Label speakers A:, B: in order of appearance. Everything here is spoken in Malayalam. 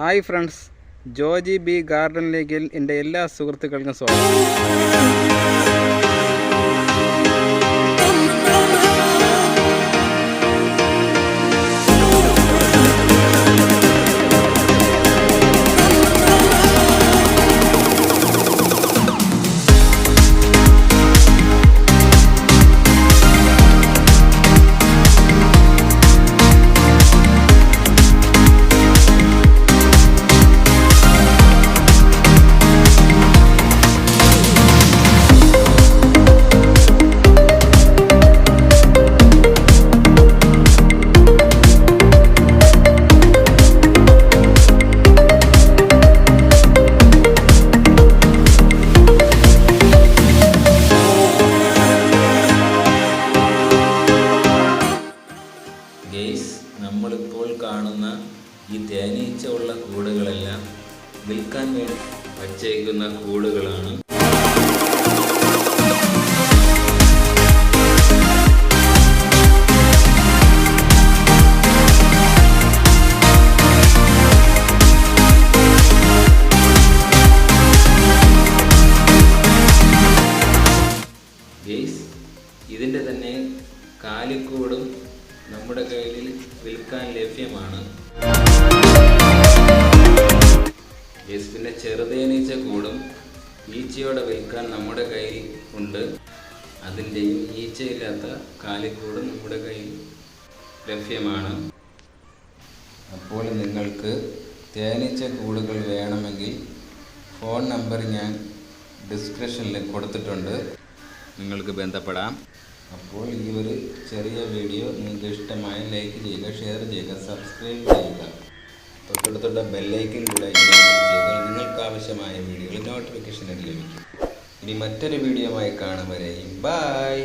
A: ഹായ് ഫ്രണ്ട്സ്, ജോജി ബി ഗാർഡനിലേക്ക് എൻ്റെ എല്ലാ സുഹൃത്തുക്കൾക്കും സ്വാഗതം.
B: നമ്മളിപ്പോൾ കാണുന്ന ഈ തേനീച്ച ഉള്ള കൂടുകളെല്ലാം വിൽക്കാൻ വേണ്ടി വച്ചേക്കുന്ന കൂടുകളാണ്. ഇതിൻ്റെ തന്നെ കാലിക്കൂടും നമ്മുടെ കയ്യിൽ വിൽക്കാൻ ലഭ്യമാണ്. പിന്നെ ചെറുതേനീച്ച കൂടും ഈച്ചയോടെ വിൽക്കാൻ നമ്മുടെ കയ്യിൽ ഉണ്ട്. അതിൻ്റെയും ഈച്ചയില്ലാത്ത കാലിക്കൂടും നമ്മുടെ കയ്യിൽ ലഭ്യമാണ്. അപ്പോൾ നിങ്ങൾക്ക് തേനീച്ച കൂടുകൾ വേണമെങ്കിൽ ഫോൺ നമ്പർ ഞാൻ ഡിസ്ക്രിപ്ഷനിൽ കൊടുത്തിട്ടുണ്ട്, നിങ്ങൾക്ക് ബന്ധപ്പെടാം. അപ്പോൾ ഈ ഒരു ചെറിയ വീഡിയോ നിങ്ങൾക്ക് ഇഷ്ടമായി ലൈക്ക് ചെയ്യുക, ഷെയർ ചെയ്യുക, സബ്സ്ക്രൈബ് ചെയ്യുക. തൊട്ടടുത്തുള്ള ബെല്ലൈക്കൻ കൂടെ ചെയ്താൽ നിങ്ങൾക്ക് ആവശ്യമായ വീഡിയോകൾ നോട്ടിഫിക്കേഷനായിട്ട് ലഭിക്കും. ഇനി മറ്റൊരു വീഡിയോയുമായി കാണും വരെയും ബൈ.